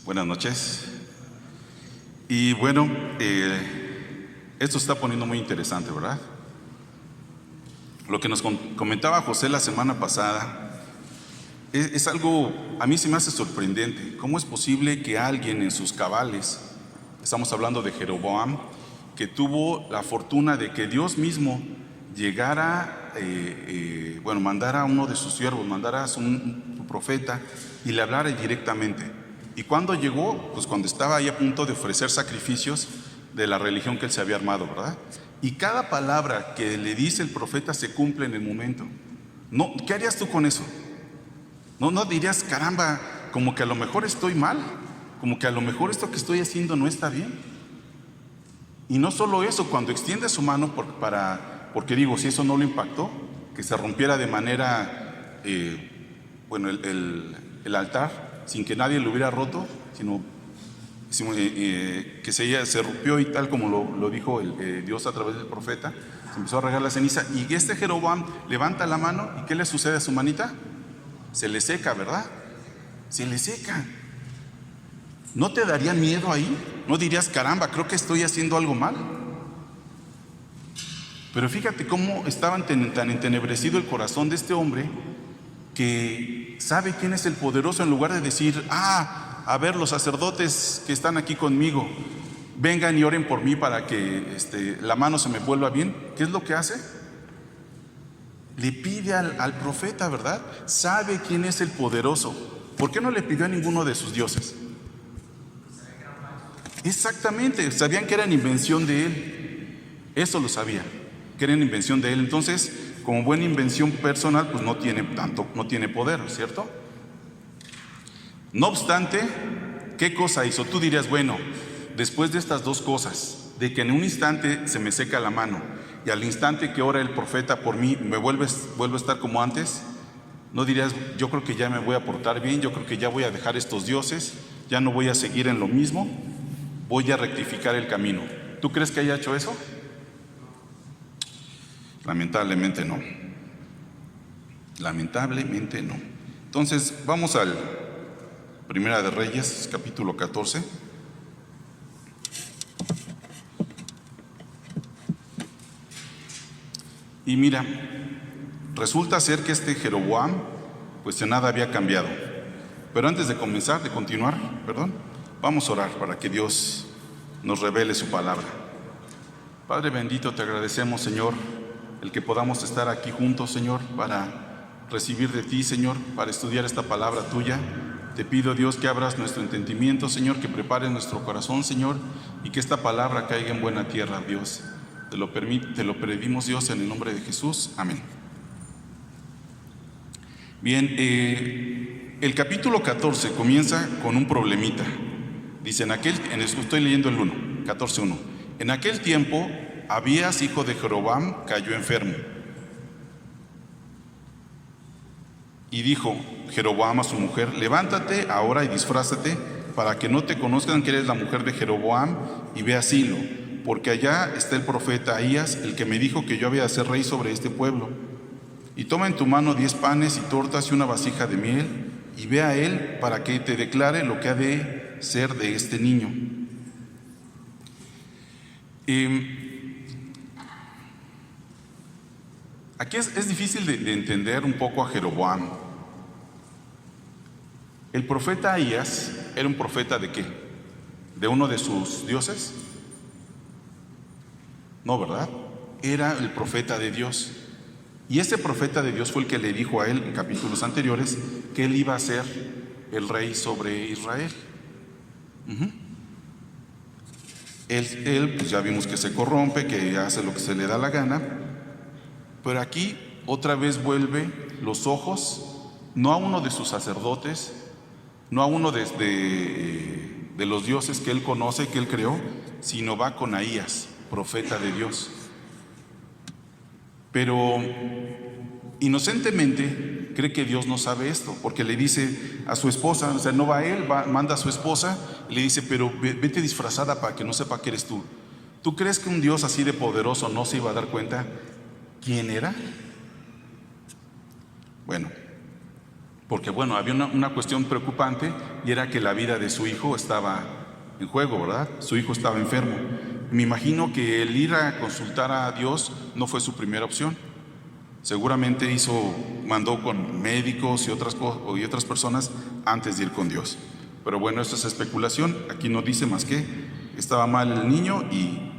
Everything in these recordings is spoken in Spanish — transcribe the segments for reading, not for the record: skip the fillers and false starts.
Buenas noches. Y bueno, esto se está poniendo muy interesante, ¿verdad? Lo que nos comentaba José la semana pasada es algo, a mí se me hace sorprendente. ¿Cómo es posible que alguien en sus cabales, estamos hablando de Jeroboam, que tuvo la fortuna de que Dios mismo llegara, mandara a uno de sus siervos, mandara a un profeta y le hablara directamente? Y cuando llegó, pues cuando estaba ahí a punto de ofrecer sacrificios de la religión que él se había armado, ¿verdad? Y cada palabra que le dice el profeta se cumple en el momento. No, ¿qué harías tú con eso? No dirías, caramba, como que a lo mejor estoy mal, como que a lo mejor esto que estoy haciendo no está bien. Y no solo eso, cuando extiende su mano porque digo, si eso no lo impactó, que se rompiera de manera, el altar, sin que nadie lo hubiera roto, sino que se rompió y tal como lo dijo Dios a través del profeta, se empezó a regar la ceniza. Y este Jeroboam levanta la mano, ¿y qué le sucede a su manita? Se le seca, ¿verdad? Se le seca. ¿No te daría miedo ahí? ¿No dirías, caramba, creo que estoy haciendo algo mal? Pero fíjate cómo estaba tan entenebrecido el corazón de este hombre, que sabe quién es el poderoso, en lugar de decir, a ver, los sacerdotes que están aquí conmigo, vengan y oren por mí para que la mano se me vuelva bien. ¿Qué es lo que hace? Le pide al profeta, ¿verdad? Sabe quién es el poderoso. ¿Por qué no le pidió a ninguno de sus dioses? Exactamente, sabían que eran invención de él. Eso lo sabían, que eran invención de él. Entonces, como buena invención personal, pues no tiene poder, ¿cierto? No obstante, ¿qué cosa hizo? Tú dirías, bueno, después de estas dos cosas, de que en un instante se me seca la mano y al instante que ora el profeta por mí, vuelvo a estar como antes, ¿no dirías, yo creo que ya me voy a portar bien, yo creo que ya voy a dejar estos dioses, ya no voy a seguir en lo mismo, voy a rectificar el camino? ¿Tú crees que haya hecho eso? Lamentablemente no. Lamentablemente no. Entonces, vamos al Primera de Reyes, capítulo 14. Y mira, resulta ser que este Jeroboam, pues de nada había cambiado. Pero antes de continuar, vamos a orar para que Dios nos revele su palabra. Padre bendito, te agradecemos, Señor, el que podamos estar aquí juntos, Señor, para recibir de ti, Señor, para estudiar esta palabra tuya. Te pido, Dios, que abras nuestro entendimiento, Señor, que prepares nuestro corazón, Señor, y que esta palabra caiga en buena tierra, Dios. Te lo pedimos, Dios, en el nombre de Jesús. Amén. Bien, el capítulo 14 comienza con un problemita. Dice, estoy leyendo el 14:1. En aquel tiempo, Abías, hijo de Jeroboam, cayó enfermo. Y dijo Jeroboam a su mujer, levántate ahora y disfrázate, para que no te conozcan que eres la mujer de Jeroboam, y ve a Silo, porque allá está el profeta Ahías, el que me dijo que yo había de ser rey sobre este pueblo. Y toma en tu mano 10 panes y tortas y una vasija de miel, y ve a él para que te declare lo que ha de ser de este niño. Aquí es difícil de entender un poco a Jeroboam. El profeta Ahías era un profeta ¿de qué? ¿De uno de sus dioses? No, ¿verdad? Era el profeta de Dios. Y ese profeta de Dios fue el que le dijo a él en capítulos anteriores que él iba a ser el rey sobre Israel. Él, pues ya vimos que se corrompe, que hace lo que se le da la gana. Pero aquí otra vez vuelve los ojos, no a uno de sus sacerdotes, no a uno de los dioses que él conoce, que él creó, sino va con Ahías, profeta de Dios. Pero inocentemente cree que Dios no sabe esto, porque le dice a su esposa, o sea, no va él, manda a su esposa y le dice, pero vete disfrazada para que no sepa que eres tú. ¿Tú crees que un Dios así de poderoso no se iba a dar cuenta quién era? Bueno, Porque bueno, había una cuestión preocupante y era que la vida de su hijo estaba en juego, ¿verdad? Su hijo estaba enfermo. Me imagino que el ir a consultar a Dios no fue su primera opción. Seguramente mandó con médicos y otras personas antes de ir con Dios. Pero bueno, esto es especulación. Aquí no dice más que estaba mal el niño y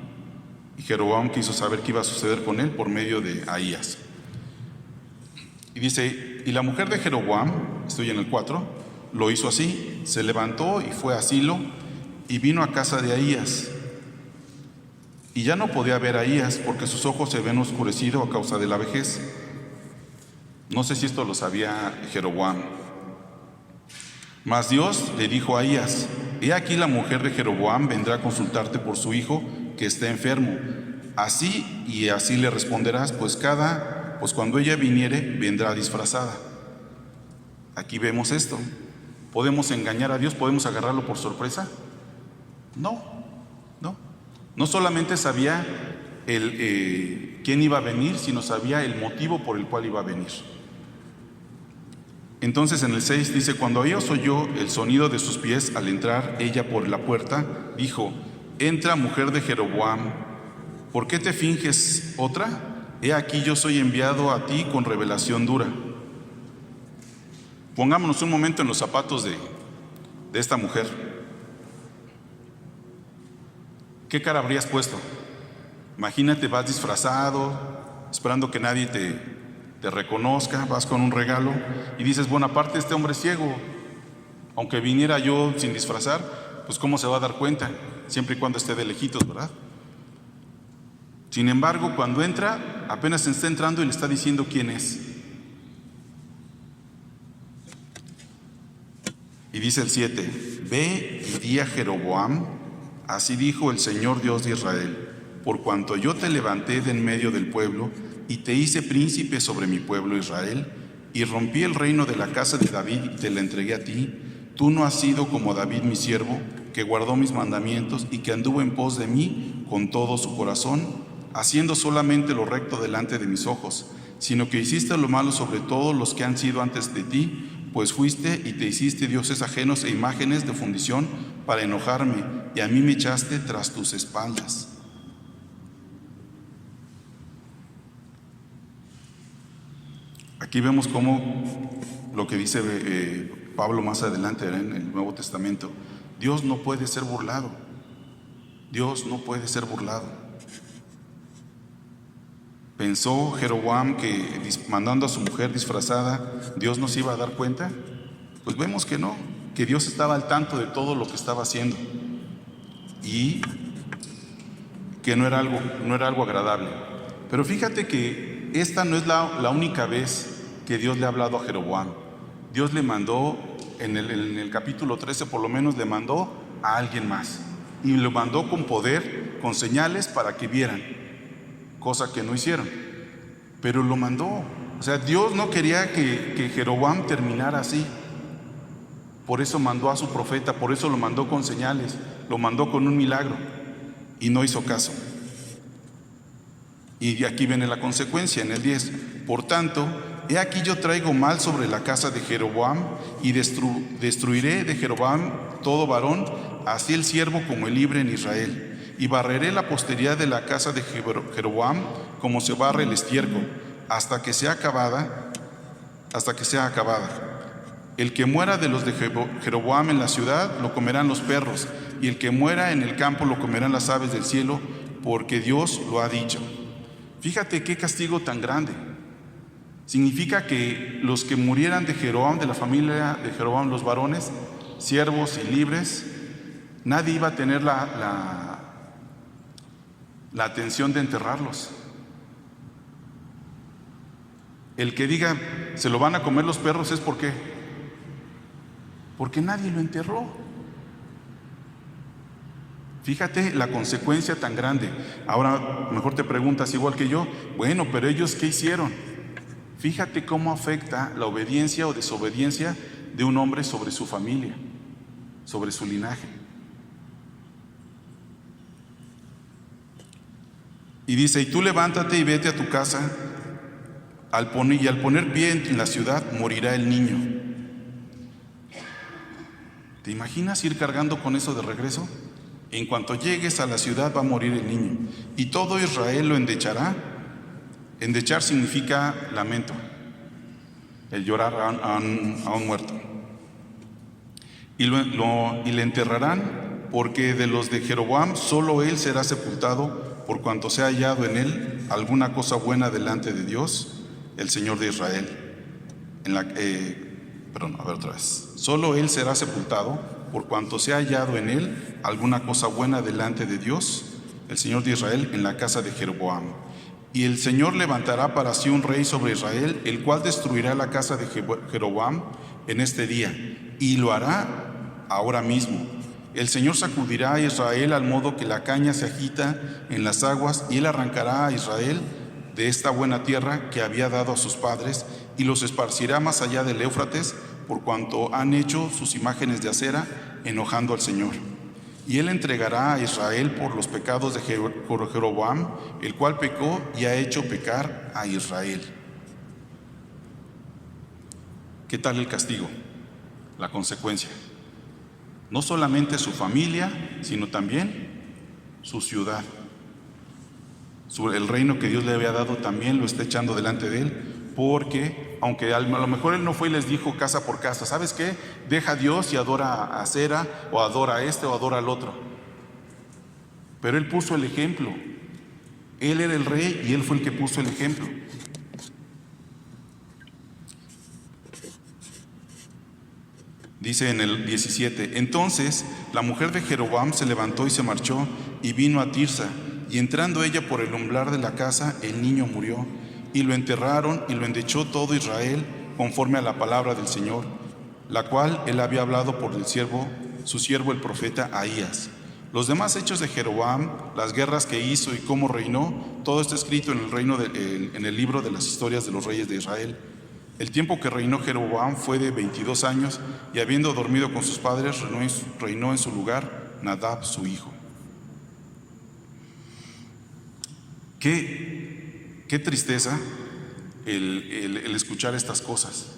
Jeroboam quiso saber qué iba a suceder con él por medio de Ahías. Y dice, y la mujer de Jeroboam, estoy en el 4, lo hizo así, se levantó y fue a Silo y vino a casa de Ahías. Y ya no podía ver a Ahías porque sus ojos se habían oscurecido a causa de la vejez. No sé si esto lo sabía Jeroboam. Mas Dios le dijo a Ahías, he aquí la mujer de Jeroboam vendrá a consultarte por su hijo que está enfermo. Así y así le responderás, pues cuando ella viniere, vendrá disfrazada. Aquí vemos esto. ¿Podemos engañar a Dios? ¿Podemos agarrarlo por sorpresa? No. No solamente sabía quién iba a venir, sino sabía el motivo por el cual iba a venir. Entonces en el 6 dice, cuando ella oyó el sonido de sus pies al entrar ella por la puerta, dijo, entra, mujer de Jeroboam, ¿por qué te finges otra? He aquí yo soy enviado a ti con revelación dura. Pongámonos un momento en los zapatos de esta mujer. ¿Qué cara habrías puesto? Imagínate, vas disfrazado, esperando que nadie te reconozca, vas con un regalo y dices, bueno, aparte este hombre es ciego, aunque viniera yo sin disfrazar, pues ¿cómo se va a dar cuenta? Siempre y cuando esté de lejitos, ¿verdad? Sin embargo, cuando entra, apenas está entrando y le está diciendo quién es. Y dice el 7, ve y di a Jeroboam, así dijo el Señor Dios de Israel, por cuanto yo te levanté de en medio del pueblo y te hice príncipe sobre mi pueblo Israel, y rompí el reino de la casa de David y te la entregué a ti, tú no has sido como David mi siervo, que guardó mis mandamientos y que anduvo en pos de mí con todo su corazón, haciendo solamente lo recto delante de mis ojos, sino que hiciste lo malo sobre todos los que han sido antes de ti, pues fuiste y te hiciste dioses ajenos e imágenes de fundición para enojarme, y a mí me echaste tras tus espaldas. Aquí vemos cómo lo que dice Pablo más adelante en el Nuevo Testamento. Dios no puede ser burlado. Dios no puede ser burlado. ¿Pensó Jeroboam que mandando a su mujer disfrazada, Dios no se iba a dar cuenta? Pues vemos que no, que Dios estaba al tanto de todo lo que estaba haciendo y que no era algo agradable. Pero fíjate que esta no es la única vez que Dios le ha hablado a Jeroboam. Dios le mandó, en el capítulo 13 por lo menos, le mandó a alguien más. Y lo mandó con poder, con señales para que vieran, cosa que no hicieron. Pero lo mandó. O sea, Dios no quería que Jeroboam terminara así. Por eso mandó a su profeta, por eso lo mandó con señales, lo mandó con un milagro. Y no hizo caso. Y aquí viene la consecuencia en el 10. Por tanto, he aquí yo traigo mal sobre la casa de Jeroboam y destruiré de Jeroboam todo varón, así el siervo como el libre en Israel. Y barreré la posteridad de la casa de Jeroboam como se barre el estiércol, hasta que sea acabada. El que muera de los de Jeroboam en la ciudad lo comerán los perros, y el que muera en el campo lo comerán las aves del cielo, porque Dios lo ha dicho. Fíjate qué castigo tan grande. Significa que los que murieran de Jeroboam, de la familia de Jeroboam, los varones, siervos y libres, nadie iba a tener la atención de enterrarlos. El que diga, se lo van a comer los perros, es ¿por qué? Porque nadie lo enterró. Fíjate la consecuencia tan grande. Ahora, mejor te preguntas igual que yo, bueno, pero ellos ¿qué hicieron? Fíjate cómo afecta la obediencia o desobediencia de un hombre sobre su familia, sobre su linaje. Y dice, y tú levántate y vete a tu casa, al poner pie en la ciudad morirá el niño. ¿Te imaginas ir cargando con eso de regreso? En cuanto llegues a la ciudad va a morir el niño, y todo Israel lo endechará. Endechar significa lamento, el llorar a un muerto. Y le enterrarán, porque de los de Jeroboam solo él será sepultado, por cuanto se ha hallado en él alguna cosa buena delante de Dios, el Señor de Israel. Solo él será sepultado, por cuanto se ha hallado en él alguna cosa buena delante de Dios, el Señor de Israel, en la casa de Jeroboam. Y el Señor levantará para sí un rey sobre Israel, el cual destruirá la casa de Jeroboam en este día, y lo hará ahora mismo. El Señor sacudirá a Israel al modo que la caña se agita en las aguas, y él arrancará a Israel de esta buena tierra que había dado a sus padres, y los esparcirá más allá del Éufrates, por cuanto han hecho sus imágenes de acera, enojando al Señor. Y él entregará a Israel por los pecados de Jeroboam, el cual pecó y ha hecho pecar a Israel. ¿Qué tal el castigo? La consecuencia. No solamente su familia, sino también su ciudad. El reino que Dios le había dado también lo está echando delante de él, porque aunque a lo mejor él no fue y les dijo casa por casa, ¿sabes qué? Deja a Dios y adora a Acera, o adora a este, o adora al otro. Pero él puso el ejemplo. Él era el rey y él fue el que puso el ejemplo. Dice en el 17: entonces la mujer de Jeroboam se levantó y se marchó y vino a Tirsa, y entrando ella por el umbral de la casa, el niño murió, y lo enterraron y lo endechó todo Israel conforme a la palabra del Señor, la cual él había hablado por su siervo el profeta Ahías. Los demás hechos de Jeroboam, las guerras que hizo y cómo reinó, todo está escrito en el libro de las historias de los reyes de Israel. El tiempo que reinó Jeroboam fue de 22 años, y habiendo dormido con sus padres, reinó en su lugar Nadab su hijo. Qué tristeza el escuchar estas cosas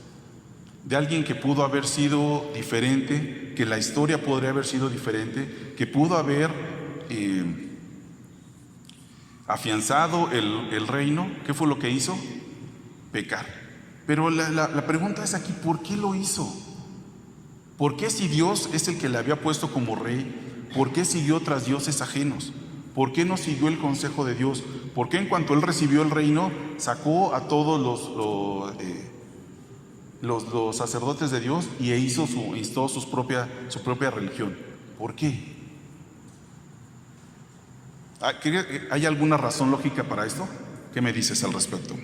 de alguien que pudo haber sido diferente, que la historia podría haber sido diferente, que pudo haber afianzado el reino. ¿Qué fue lo que hizo? Pecar. Pero la pregunta es aquí: ¿por qué lo hizo? ¿Por qué, si Dios es el que le había puesto como rey, por qué siguió tras dioses ajenos? ¿Por qué no siguió el consejo de Dios? ¿Por qué en cuanto él recibió el reino, sacó a todos los sacerdotes de Dios y instó su propia religión? ¿Por qué? ¿Hay alguna razón lógica para esto? ¿Qué me dices al respecto?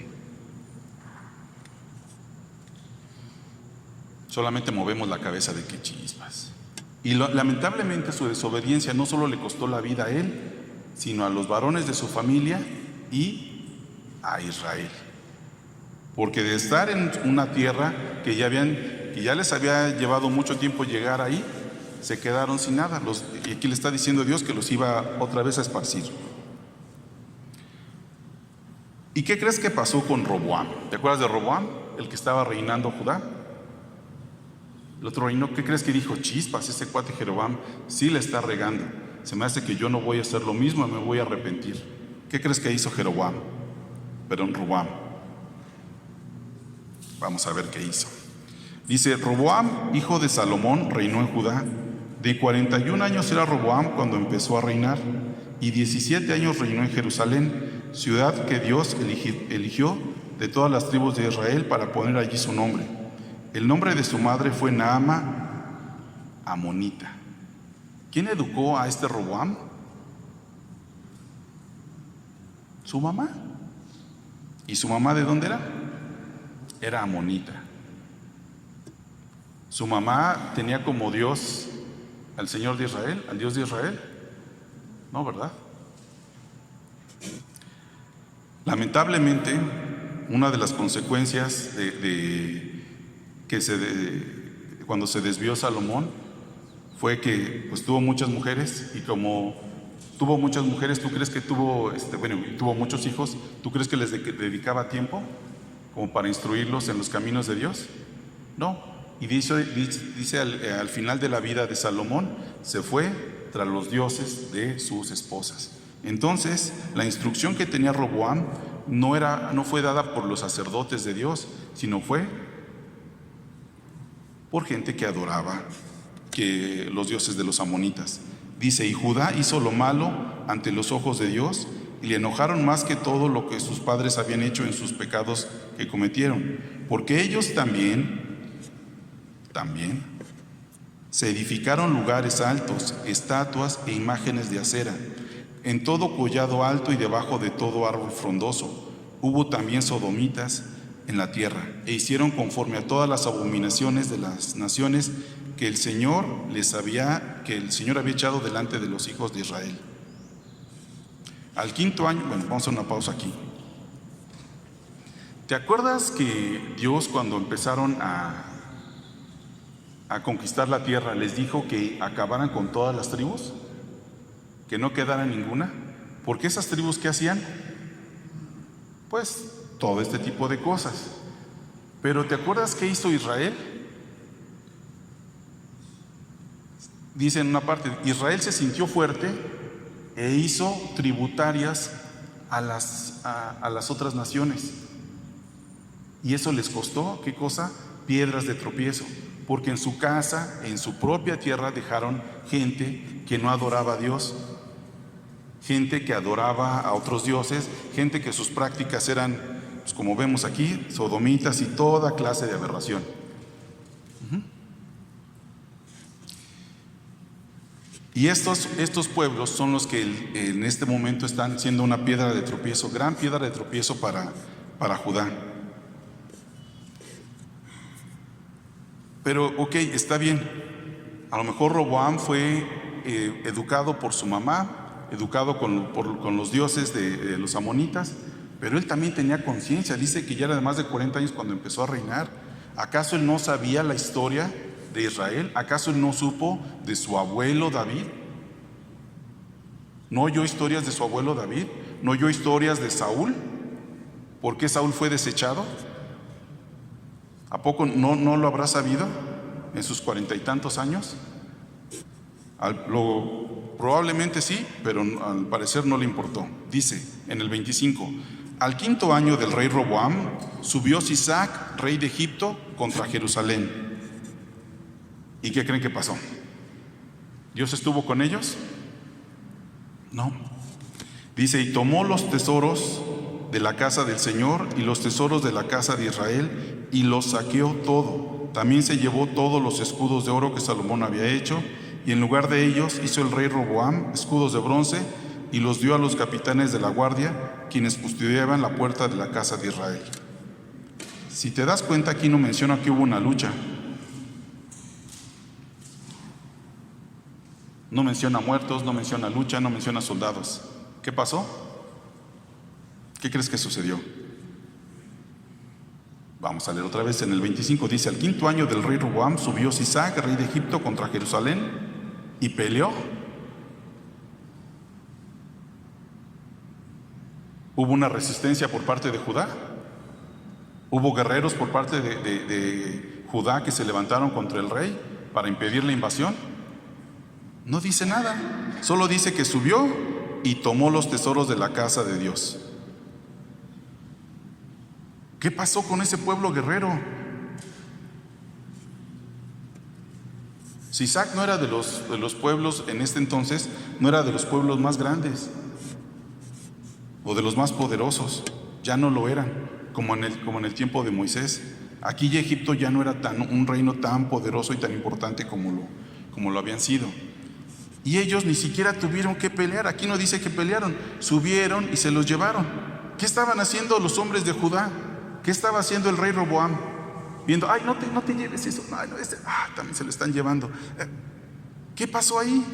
Solamente movemos la cabeza de qué chispas. Y lamentablemente su desobediencia no solo le costó la vida a él, sino a los varones de su familia y a Israel. Porque de estar en una tierra que ya les había llevado mucho tiempo llegar ahí, se quedaron sin nada. Y aquí le está diciendo Dios que los iba otra vez a esparcir. ¿Y qué crees que pasó con Roboam? ¿Te acuerdas de Roboam, el que estaba reinando Judá? El otro reino, ¿qué crees que dijo? Chispas, ese cuate Jeroboam sí le está regando. Se me hace que yo no voy a hacer lo mismo, me voy a arrepentir. ¿Qué crees que hizo Roboam? Vamos a ver qué hizo. Dice: Roboam, hijo de Salomón, reinó en Judá. De 41 años era Roboam cuando empezó a reinar, y 17 años reinó en Jerusalén, ciudad que Dios eligió de todas las tribus de Israel para poner allí su nombre. El nombre de su madre fue Naama, amonita. ¿Quién educó a este Roboam? Su mamá. ¿Y su mamá de dónde era? Era amonita. Su mamá tenía como Dios al Señor de Israel, al Dios de Israel. No, ¿verdad? Lamentablemente, una de las consecuencias cuando se desvió Salomón fue que pues tuvo muchas mujeres, y como tuvo muchas mujeres, ¿tú crees que tuvo muchos hijos? ¿Tú crees que les dedicaba tiempo como para instruirlos en los caminos de Dios? No. Y dice al final de la vida de Salomón, se fue tras los dioses de sus esposas. Entonces, la instrucción que tenía Roboam no fue dada por los sacerdotes de Dios, sino fue por gente que adoraba los dioses de los amonitas. Dice, y Judá hizo lo malo ante los ojos de Dios, y le enojaron más que todo lo que sus padres habían hecho en sus pecados que cometieron, porque ellos también se edificaron lugares altos, estatuas e imágenes de acera, en todo collado alto y debajo de todo árbol frondoso. Hubo también sodomitas en la tierra, e hicieron conforme a todas las abominaciones de las naciones que el Señor había echado delante de los hijos de Israel. Al quinto año, bueno, vamos a hacer una pausa aquí. ¿Te acuerdas que Dios, cuando empezaron a conquistar la tierra, les dijo que acabaran con todas las tribus? Que no quedara ninguna. Porque esas tribus, ¿qué hacían? Pues todo este tipo de cosas. Pero ¿te acuerdas qué hizo Israel? Dice en una parte, Israel se sintió fuerte e hizo tributarias a las otras naciones. Y eso les costó, ¿qué cosa? Piedras de tropiezo. Porque en su casa, en su propia tierra, dejaron gente que no adoraba a Dios, gente que adoraba a otros dioses, gente que sus prácticas eran, pues como vemos aquí, sodomitas y toda clase de aberración. Y estos pueblos son los que en este momento están siendo una piedra de tropiezo, gran piedra de tropiezo para Judá. Pero, ok, está bien. A lo mejor Roboam fue educado por su mamá, educado con los dioses de los amonitas, pero él también tenía conciencia. Dice que ya era de más de 40 años cuando empezó a reinar. ¿Acaso él no sabía la historia de Israel? ¿Acaso él no supo de su abuelo David? ¿No oyó historias de su abuelo David? ¿No oyó historias de Saúl? ¿Por qué Saúl fue desechado? ¿A poco no lo habrá sabido en sus 40 y tantos años? Probablemente sí, pero al parecer no le importó. Dice en el 25, al quinto año del rey Roboam, subió Sisac, rey de Egipto, contra Jerusalén. ¿Y qué creen que pasó? ¿Dios estuvo con ellos? No. Dice, y tomó los tesoros de la casa del Señor y los tesoros de la casa de Israel y los saqueó todo. También se llevó todos los escudos de oro que Salomón había hecho, y en lugar de ellos hizo el rey Roboam escudos de bronce y los dio a los capitanes de la guardia, quienes custodiaban la puerta de la casa de Israel. Si te das cuenta, aquí no menciona que hubo una lucha. No menciona muertos, no menciona lucha, no menciona soldados. ¿Qué pasó? ¿Qué crees que sucedió? Vamos a leer otra vez en el 25, dice, al quinto año del rey Roboam subió Sisac, rey de Egipto, contra Jerusalén y peleó. ¿Hubo una resistencia por parte de Judá? ¿Hubo guerreros por parte de Judá que se levantaron contra el rey para impedir la invasión? No dice nada, solo dice que subió y tomó los tesoros de la casa de Dios. ¿Qué pasó con ese pueblo guerrero? Sisac no era de los pueblos en este entonces, no era de los pueblos más grandes o de los más poderosos, ya no lo eran, como en el tiempo de Moisés. Aquí ya Egipto ya no era un reino tan poderoso y tan importante como lo habían sido. Y ellos ni siquiera tuvieron que pelear, aquí no dice que pelearon, subieron y se los llevaron. ¿Qué estaban haciendo los hombres de Judá? ¿Qué estaba haciendo el rey Roboam? Viendo, ay, no te lleves eso, también se lo están llevando. ¿Qué pasó ahí?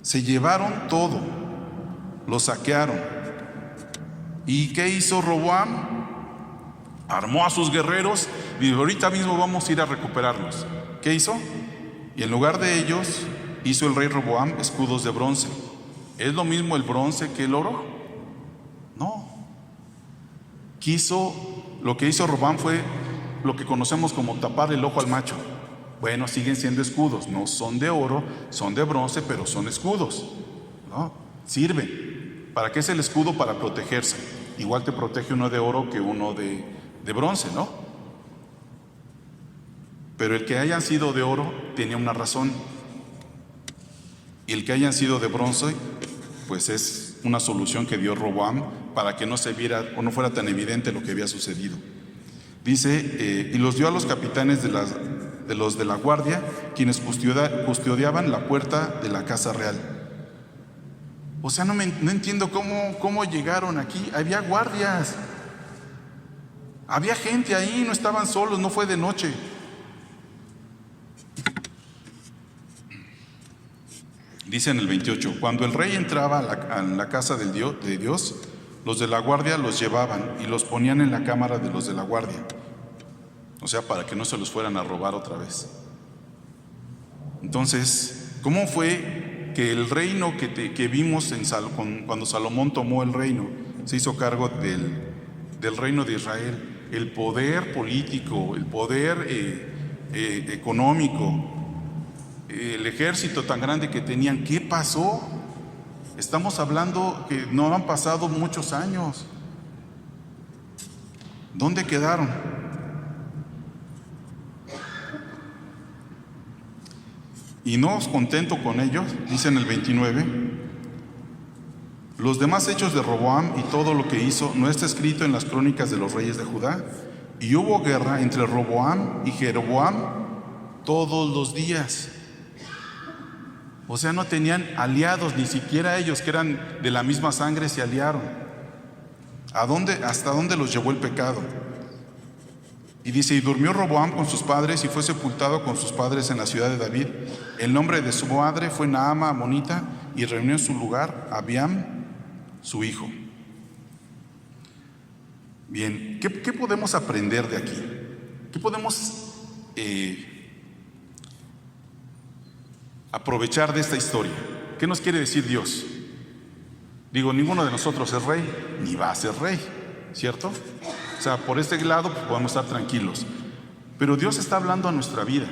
Se llevaron todo, lo saquearon. ¿Y qué hizo Roboam? Armó a sus guerreros y dijo, ahorita mismo vamos a ir a recuperarlos. ¿Qué hizo? Y en lugar de ellos, hizo el rey Roboam escudos de bronce. ¿Es lo mismo el bronce que el oro? No. Lo que hizo Roboam fue lo que conocemos como tapar el ojo al macho. Bueno, siguen siendo escudos, no son de oro, son de bronce, pero son escudos, ¿no? Sirven. ¿Para qué es el escudo? Para protegerse. Igual te protege uno de oro que uno de bronce, ¿no? Pero el que hayan sido de oro tenía una razón. Y el que hayan sido de bronce, pues es una solución que dio Roboam para que no se viera o no fuera tan evidente lo que había sucedido. Dice, y los dio a los capitanes de los de la guardia, quienes custodiaban la puerta de la casa real. O sea, no entiendo cómo llegaron aquí. Había guardias, había gente ahí, no estaban solos, no fue de noche. Dice en el 28, cuando el rey entraba a la casa de Dios, los de la guardia los llevaban y los ponían en la cámara de los de la guardia. O sea, para que no se los fueran a robar otra vez. Entonces, ¿cómo fue que el reino que vimos cuando Salomón tomó el reino, se hizo cargo del reino de Israel? El poder político, el poder económico, el ejército tan grande que tenían, ¿qué pasó? Estamos hablando que no han pasado muchos años. ¿Dónde quedaron? Y no contento con ellos, dice en el 29, los demás hechos de Roboam y todo lo que hizo no está escrito en las crónicas de los reyes de Judá. Y hubo guerra entre Roboam y Jeroboam todos los días. O sea, no tenían aliados, ni siquiera ellos que eran de la misma sangre se aliaron. ¿Hasta dónde los llevó el pecado? Y dice, y durmió Roboam con sus padres y fue sepultado con sus padres en la ciudad de David. El nombre de su madre fue Naama Amonita y reunió en su lugar a Abiam, su hijo. Bien, ¿qué podemos aprender de aquí? ¿Qué podemos aprovechar de esta historia? ¿Qué nos quiere decir Dios? Digo, ninguno de nosotros es rey, ni va a ser rey, ¿cierto? O sea, por este lado pues, podemos estar tranquilos. Pero Dios está hablando a nuestra vida.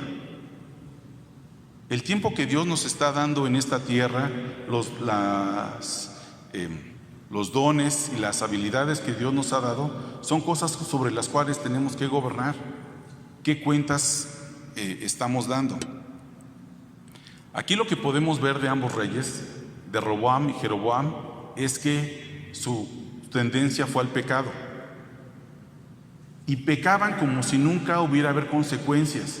El tiempo que Dios nos está dando en esta tierra, los dones y las habilidades que Dios nos ha dado, son cosas sobre las cuales tenemos que gobernar. ¿Qué cuentas estamos dando? Aquí lo que podemos ver de ambos reyes, de Roboam y Jeroboam, es que su tendencia fue al pecado. Y pecaban como si nunca hubiera haber consecuencias.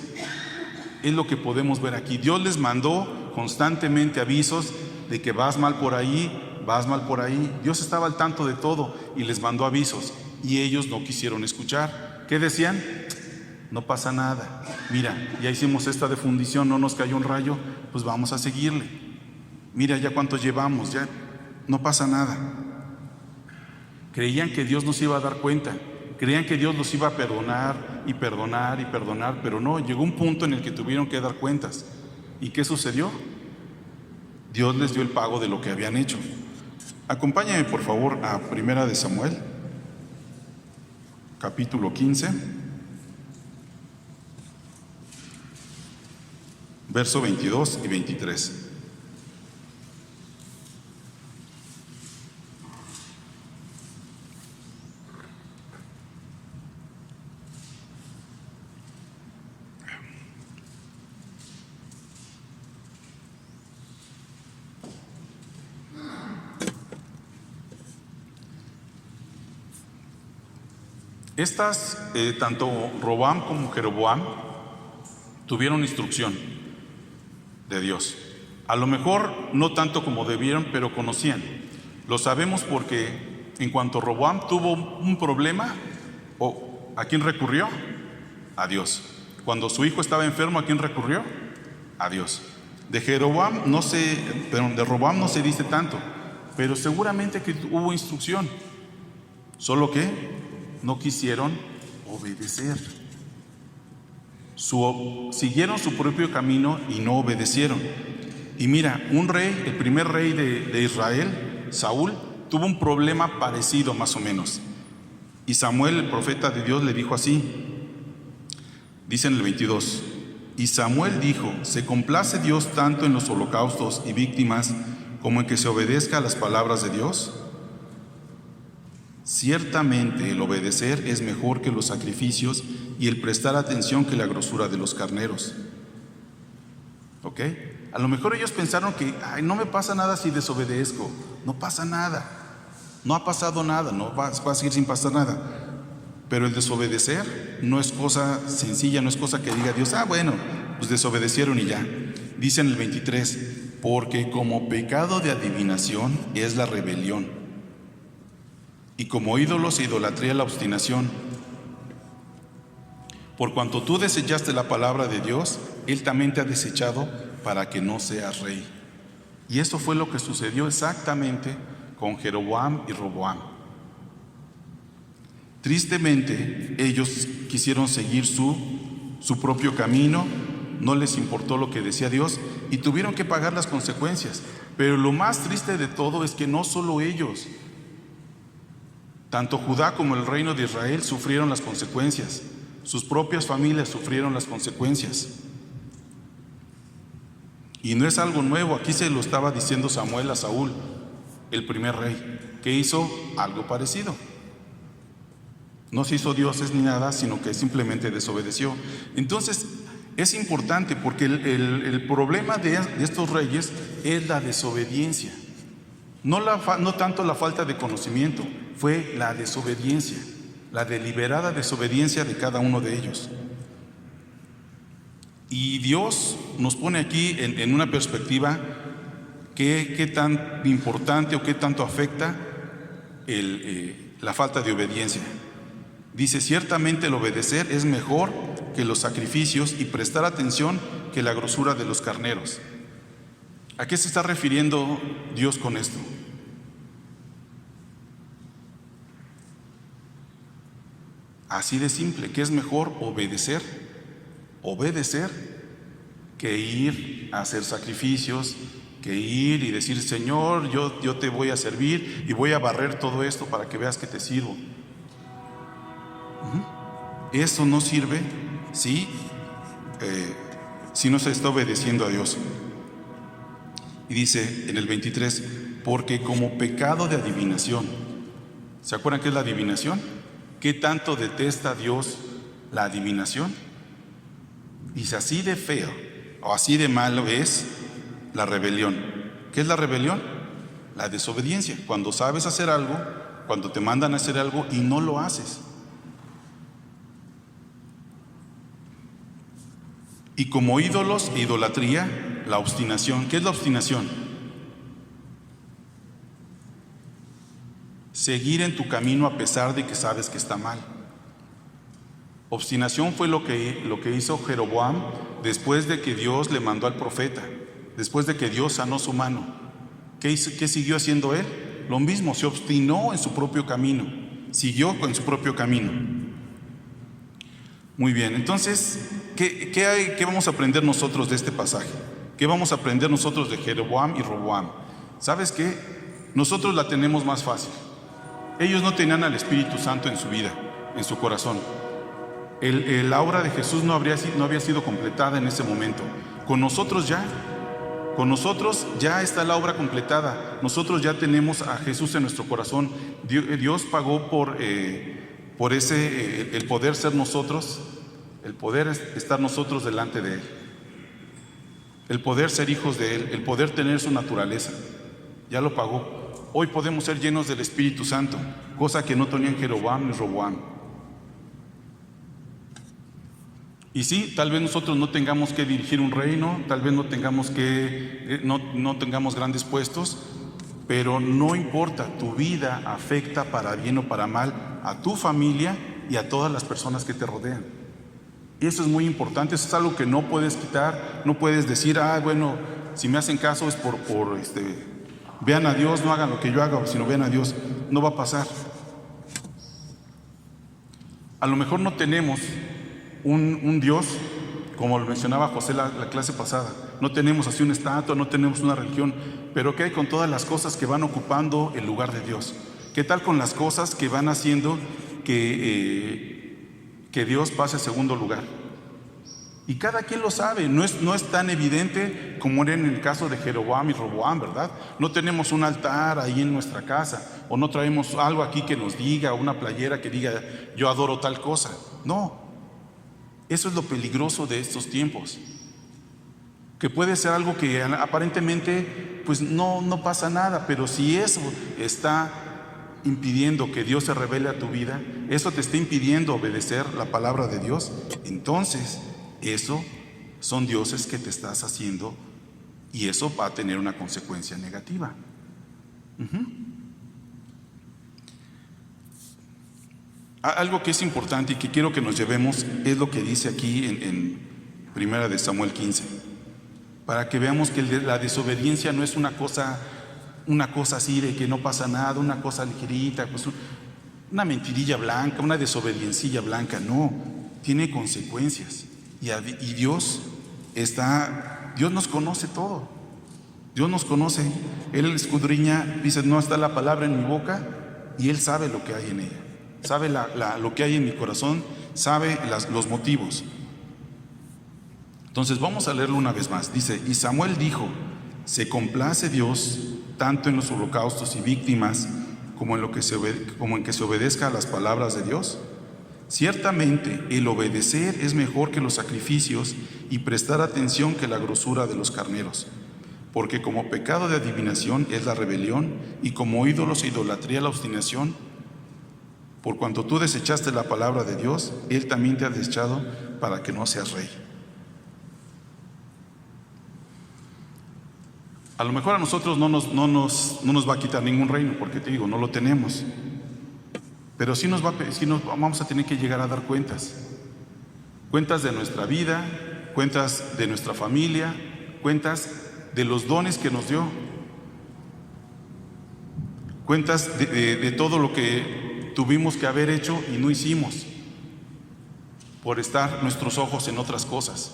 Es lo que podemos ver aquí. Dios les mandó constantemente avisos de que vas mal por ahí, vas mal por ahí. Dios estaba al tanto de todo y les mandó avisos. Y ellos no quisieron escuchar. ¿Qué decían? No pasa nada. Mira, ya hicimos esta de fundición, no nos cayó un rayo, pues vamos a seguirle. Mira ya cuánto llevamos, ya no pasa nada. Creían que Dios nos iba a dar cuenta. Creían que Dios los iba a perdonar y perdonar y perdonar, pero no, llegó un punto en el que tuvieron que dar cuentas. ¿Y qué sucedió? Dios les dio el pago de lo que habían hecho. Acompáñame por favor a 1 de Samuel, capítulo 15, verso 22 y 23. Tanto Roboam como Jeroboam tuvieron instrucción de Dios. A lo mejor no tanto como debieron, pero conocían. Lo sabemos porque en cuanto Roboam tuvo un problema, ¿a quién recurrió? A Dios. Cuando su hijo estaba enfermo, ¿a quién recurrió? A Dios. De Roboam no se dice tanto, pero seguramente que hubo instrucción, solo que no quisieron obedecer. Siguieron su propio camino y no obedecieron. Y mira, el primer rey de Israel, Saúl, tuvo un problema parecido más o menos. Y Samuel, el profeta de Dios, le dijo así: Dice en el 22, y Samuel dijo, ¿se complace Dios tanto en los holocaustos y víctimas como en que se obedezca a las palabras de Dios? Ciertamente el obedecer es mejor que los sacrificios y el prestar atención que la grosura de los carneros. ¿Ok? A lo mejor ellos pensaron que, no me pasa nada si desobedezco. No pasa nada. No ha pasado nada, no va a seguir sin pasar nada. Pero el desobedecer no es cosa sencilla, no es cosa que diga Dios, bueno, pues desobedecieron y ya. Dice en el 23, porque como pecado de adivinación es la rebelión, y como ídolos e idolatría la obstinación. Por cuanto tú desechaste la palabra de Dios, Él también te ha desechado para que no seas rey. Y eso fue lo que sucedió exactamente con Jeroboam y Roboam. Tristemente, ellos quisieron seguir su propio camino, no les importó lo que decía Dios y tuvieron que pagar las consecuencias. Pero lo más triste de todo es que no solo ellos, tanto Judá como el reino de Israel sufrieron las consecuencias. Sus propias familias sufrieron las consecuencias. Y no es algo nuevo, aquí se lo estaba diciendo Samuel a Saúl, el primer rey, que hizo algo parecido. No se hizo dioses ni nada, sino que simplemente desobedeció. Entonces, es importante porque el problema de estos reyes es la desobediencia. No tanto la falta de conocimiento, fue la desobediencia, la deliberada desobediencia de cada uno de ellos. Y Dios nos pone aquí en una perspectiva qué tan importante o qué tanto afecta la falta de obediencia. Dice, ciertamente el obedecer es mejor que los sacrificios y prestar atención que la grosura de los carneros. ¿A qué se está refiriendo Dios con esto? Así de simple, que es mejor obedecer que ir a hacer sacrificios, que ir y decir, Señor, yo te voy a servir y voy a barrer todo esto para que veas que te sirvo. Eso no sirve si no se está obedeciendo a Dios. Y dice en el 23, porque como pecado de adivinación. ¿Se acuerdan qué es la adivinación? ¿Qué tanto detesta Dios la adivinación? Dice, así de feo o así de malo es la rebelión. ¿Qué es la rebelión? La desobediencia. Cuando sabes hacer algo, cuando te mandan a hacer algo y no lo haces. Y como ídolos e idolatría, la obstinación. ¿Qué es la obstinación? Seguir en tu camino a pesar de que sabes que está mal. Obstinación fue lo que hizo Jeroboam después de que Dios le mandó al profeta, después de que Dios sanó su mano. ¿Qué siguió haciendo él? Lo mismo, se obstinó en su propio camino, siguió con su propio camino. Muy bien, entonces, ¿qué vamos a aprender nosotros de este pasaje? ¿Qué vamos a aprender nosotros de Jeroboam y Roboam? ¿Sabes qué? Nosotros la tenemos más fácil. Ellos no tenían al Espíritu Santo en su vida, en su corazón. La obra de Jesús no había sido completada en ese momento. Con nosotros ya está la obra completada. Nosotros ya tenemos a Jesús en nuestro corazón. Dios pagó por el poder ser nosotros, el poder estar nosotros delante de Él, el poder ser hijos de Él, el poder tener su naturaleza. Ya lo pagó. Hoy podemos ser llenos del Espíritu Santo, cosa que no tenían Jeroboam ni Roboam. Y sí, tal vez nosotros no tengamos que dirigir un reino, tal vez no tengamos grandes puestos, pero no importa, tu vida afecta para bien o para mal a tu familia y a todas las personas que te rodean. Y eso es muy importante, eso es algo que no puedes quitar, no puedes decir, bueno, si me hacen caso es vean a Dios, no hagan lo que yo haga, sino vean a Dios. No va a pasar. A lo mejor no tenemos un Dios, como lo mencionaba José la clase pasada. No tenemos así una estatua, no tenemos una religión. Pero ¿qué hay con todas las cosas que van ocupando el lugar de Dios? ¿Qué tal con las cosas que van haciendo que Dios pase a segundo lugar? Y cada quien lo sabe, no es tan evidente como era en el caso de Jeroboam y Roboam, ¿verdad? No tenemos un altar ahí en nuestra casa, o no traemos algo aquí que nos diga, una playera que diga, yo adoro tal cosa. No, eso es lo peligroso de estos tiempos, que puede ser algo que aparentemente pues no pasa nada, pero si eso está impidiendo que Dios se revele a tu vida, eso te está impidiendo obedecer la palabra de Dios, entonces eso son dioses que te estás haciendo y eso va a tener una consecuencia negativa. Algo que es importante y que quiero que nos llevemos es lo que dice aquí en Primera de Samuel 15, para que veamos que la desobediencia no es una cosa así de que no pasa nada, una cosa ligerita, pues una mentirilla blanca, una desobediencilla blanca. No, tiene consecuencias. Y Dios nos conoce todo. Dios nos conoce. Él escudriña, dice, no está la palabra en mi boca, y Él sabe lo que hay en ella. Sabe lo que hay en mi corazón, sabe los motivos. Entonces vamos a leerlo una vez más. Dice, y Samuel dijo, ¿se complace Dios tanto en los holocaustos y víctimas como en que se obedezca a las palabras de Dios? Ciertamente el obedecer es mejor que los sacrificios y prestar atención que la grosura de los carneros, porque como pecado de adivinación es la rebelión y como ídolos e idolatría la obstinación. Por cuanto tú desechaste la palabra de Dios, Él también te ha desechado para que no seas rey. A lo mejor a nosotros no nos va a quitar ningún reino, porque te digo, no lo tenemos. Pero sí nos vamos a tener que llegar a dar cuentas. Cuentas de nuestra vida, cuentas de nuestra familia, cuentas de los dones que nos dio. Cuentas de todo lo que tuvimos que haber hecho y no hicimos por estar nuestros ojos en otras cosas.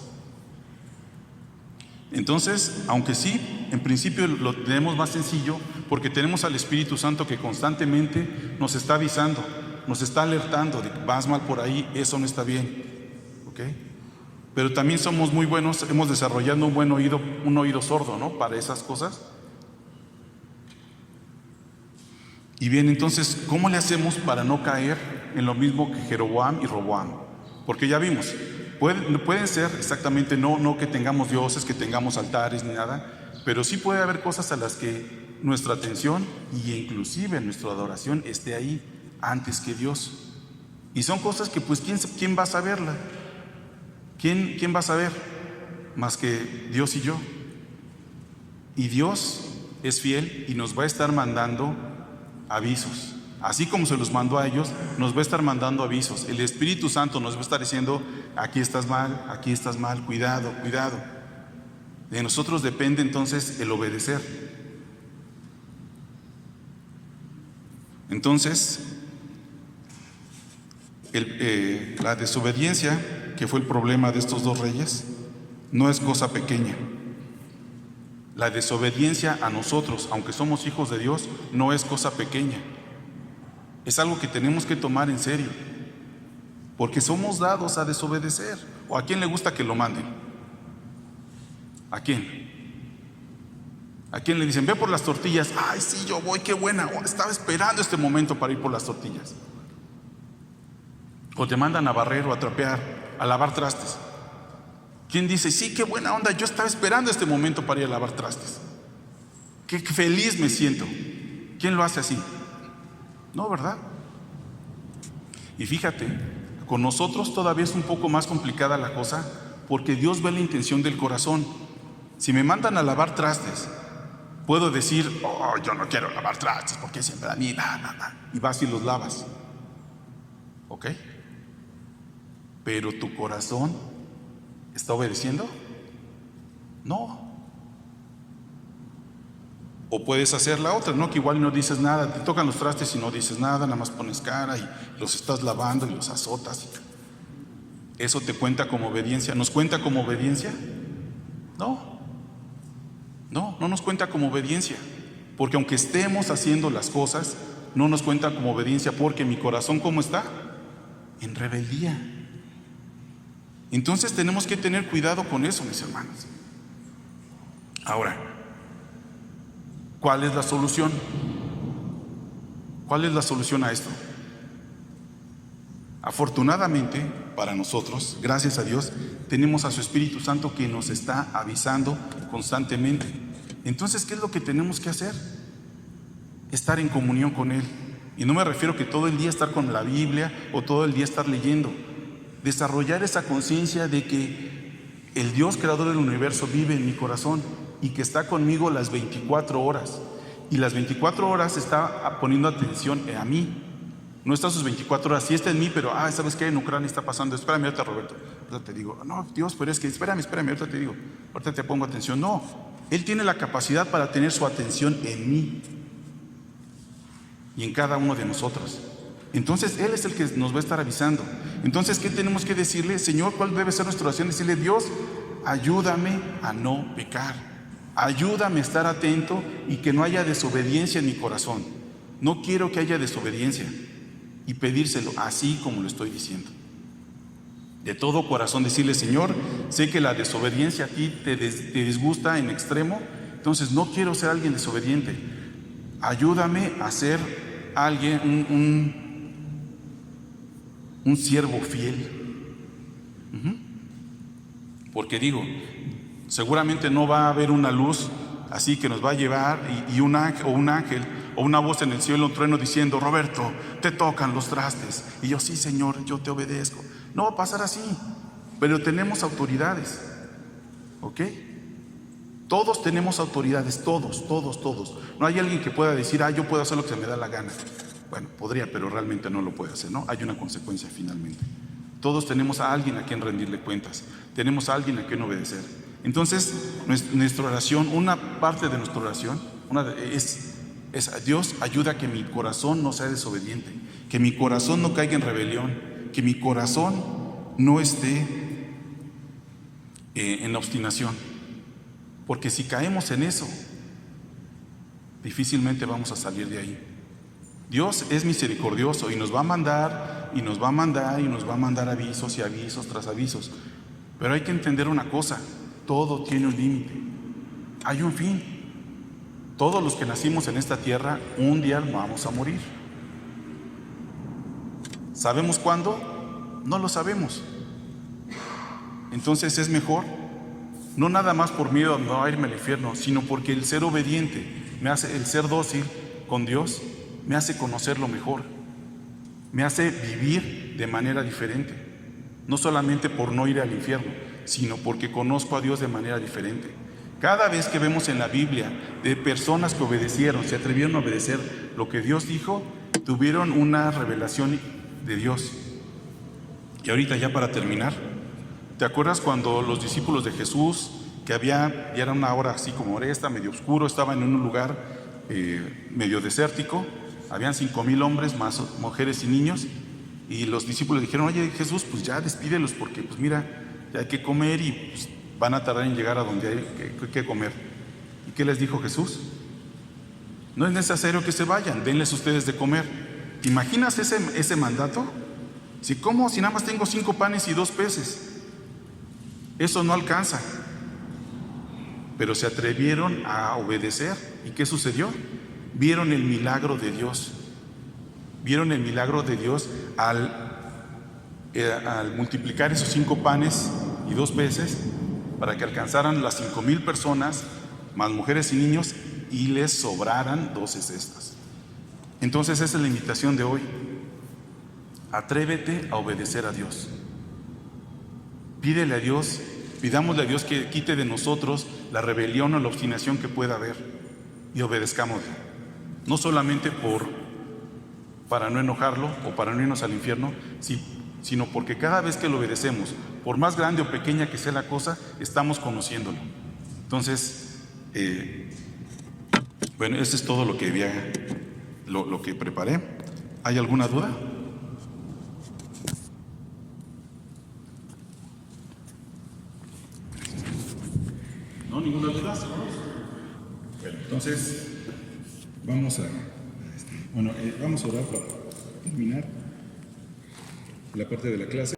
Entonces, aunque sí, en principio lo tenemos más sencillo porque tenemos al Espíritu Santo que constantemente nos está avisando, nos está alertando de que vas mal por ahí, eso no está bien, ¿ok? Pero también somos muy buenos, hemos desarrollado un oído sordo, ¿no? Para esas cosas. Y bien, entonces, ¿cómo le hacemos para no caer en lo mismo que Jeroboam y Roboam? Porque ya vimos, pueden ser exactamente, no que tengamos dioses, que tengamos altares ni nada, pero sí puede haber cosas a las que nuestra atención y inclusive nuestra adoración esté ahí antes que Dios. Y son cosas que pues ¿quién va a saberla? ¿Quién va a saber? Más que Dios y yo. Y Dios es fiel y nos va a estar mandando avisos. Así como se los mandó a ellos, nos va a estar mandando avisos. El Espíritu Santo nos va a estar diciendo, aquí estás mal, cuidado, cuidado. De nosotros depende entonces el obedecer. Entonces, la desobediencia, que fue el problema de estos dos reyes, no es cosa pequeña. La desobediencia a nosotros, aunque somos hijos de Dios, no es cosa pequeña. Es algo que tenemos que tomar en serio, porque somos dados a desobedecer. ¿O a quién le gusta que lo manden? ¿A quién? ¿A quién le dicen, ve por las tortillas? Ay, sí, yo voy, qué buena, estaba esperando este momento para ir por las tortillas. O te mandan a barrer o a trapear, a lavar trastes. ¿Quién dice, sí, qué buena onda, yo estaba esperando este momento para ir a lavar trastes? Qué feliz me siento. ¿Quién lo hace así? No, ¿verdad? Y fíjate, con nosotros todavía es un poco más complicada la cosa, porque Dios ve la intención del corazón. Si me mandan a lavar trastes, puedo decir, oh, yo no quiero lavar trastes, porque siempre a mí, y vas y los lavas. ¿Ok? Pero tu corazón ¿está obedeciendo? No. O puedes hacer la otra, ¿no? Que igual no dices nada, te tocan los trastes y no dices nada, nada más pones cara y los estás lavando y los azotas. ¿Eso te cuenta como obediencia? ¿Nos cuenta como obediencia? No. No nos cuenta como obediencia. Porque aunque estemos haciendo las cosas, no nos cuenta como obediencia, porque mi corazón, ¿cómo está? En rebeldía. Entonces tenemos que tener cuidado con eso, mis hermanos. Ahora, ¿cuál es la solución? ¿Cuál es la solución a esto? Afortunadamente para nosotros, gracias a Dios, tenemos a su Espíritu Santo que nos está avisando constantemente. Entonces, ¿qué es lo que tenemos que hacer? Estar en comunión con Él. Y no me refiero que todo el día estar con la Biblia o todo el día estar leyendo. Desarrollar esa conciencia de que el Dios creador del universo vive en mi corazón y que está conmigo las 24 horas. Y las 24 horas está poniendo atención a mí. No está sus 24 horas, sí está en mí, pero ¿sabes qué? En Ucrania está pasando. Espérame, ahorita, Roberto. Ahorita te digo, no, Dios, pero es que, espérame, ahorita te digo. Ahorita te pongo atención. No, Él tiene la capacidad para tener su atención en mí y en cada uno de nosotros. Entonces Él es el que nos va a estar avisando. Entonces, ¿qué tenemos que decirle? Señor, ¿cuál debe ser nuestra oración? Decirle, Dios, ayúdame a no pecar. Ayúdame a estar atento y que no haya desobediencia en mi corazón. No quiero que haya desobediencia. Y pedírselo así como lo estoy diciendo. De todo corazón decirle, Señor, sé que la desobediencia a ti te disgusta en extremo, entonces no quiero ser alguien desobediente. Ayúdame a ser alguien, un siervo fiel. Porque digo, seguramente no va a haber una luz así que nos va a llevar y un ángel o una voz en el cielo, un trueno diciendo, Roberto, te tocan los trastes. Y yo, sí, Señor, yo te obedezco. No va a pasar así, pero tenemos autoridades, ¿ok? Todos tenemos autoridades, todos. No hay alguien que pueda decir, yo puedo hacer lo que se me da la gana. Bueno, podría, pero realmente no lo puede hacer, ¿no? Hay una consecuencia finalmente. Todos tenemos a alguien a quien rendirle cuentas. Tenemos a alguien a quien obedecer. Entonces, nuestra oración, una parte de nuestra oración, es Dios, ayuda a que mi corazón no sea desobediente, que mi corazón no caiga en rebelión, que mi corazón no esté en obstinación. Porque si caemos en eso, difícilmente vamos a salir de ahí. Dios es misericordioso y nos va a mandar, y nos va a mandar, y nos va a mandar avisos y avisos tras avisos. Pero hay que entender una cosa, todo tiene un límite, hay un fin. Todos los que nacimos en esta tierra, un día vamos a morir. ¿Sabemos cuándo? No lo sabemos. Entonces es mejor, no nada más por miedo a no irme al infierno, sino porque el ser obediente, el ser dócil con Dios, me hace conocerlo mejor, me hace vivir de manera diferente. No solamente por no ir al infierno, sino porque conozco a Dios de manera diferente. Cada vez que vemos en la Biblia de personas que obedecieron, se atrevieron a obedecer lo que Dios dijo, tuvieron una revelación de Dios. Y ahorita ya para terminar, ¿te acuerdas cuando los discípulos de Jesús, que ya era una hora así como esta, medio oscuro, estaban en un lugar medio desértico, habían 5,000 hombres, más mujeres y niños, y los discípulos dijeron, oye Jesús, pues ya despídelos porque pues mira, ya hay que comer y pues, van a tardar en llegar a donde hay que comer. ¿Y qué les dijo Jesús? No es necesario que se vayan, denles ustedes de comer. ¿Te imaginas ese mandato? Si nada más tengo 5 panes y 2 peces, eso no alcanza. Pero se atrevieron a obedecer. ¿Y qué sucedió? Vieron el milagro de Dios. Vieron el milagro de Dios al multiplicar esos 5 panes y 2 peces para que alcanzaran las 5,000 personas, más mujeres y niños, y les sobraran 12 cestas. Entonces esa es la invitación de hoy. Atrévete a obedecer a Dios. Pídele a Dios, pidámosle a Dios que quite de nosotros la rebelión o la obstinación que pueda haber y obedezcámosle. No solamente para no enojarlo o para no irnos al infierno, sino porque cada vez que lo obedecemos, por más grande o pequeña que sea la cosa, estamos conociéndolo. Entonces, bueno, eso es todo lo que lo que preparé. ¿Hay alguna duda? ¿No? ¿Ninguna duda? Bueno, entonces vamos a orar para terminar la parte de la clase.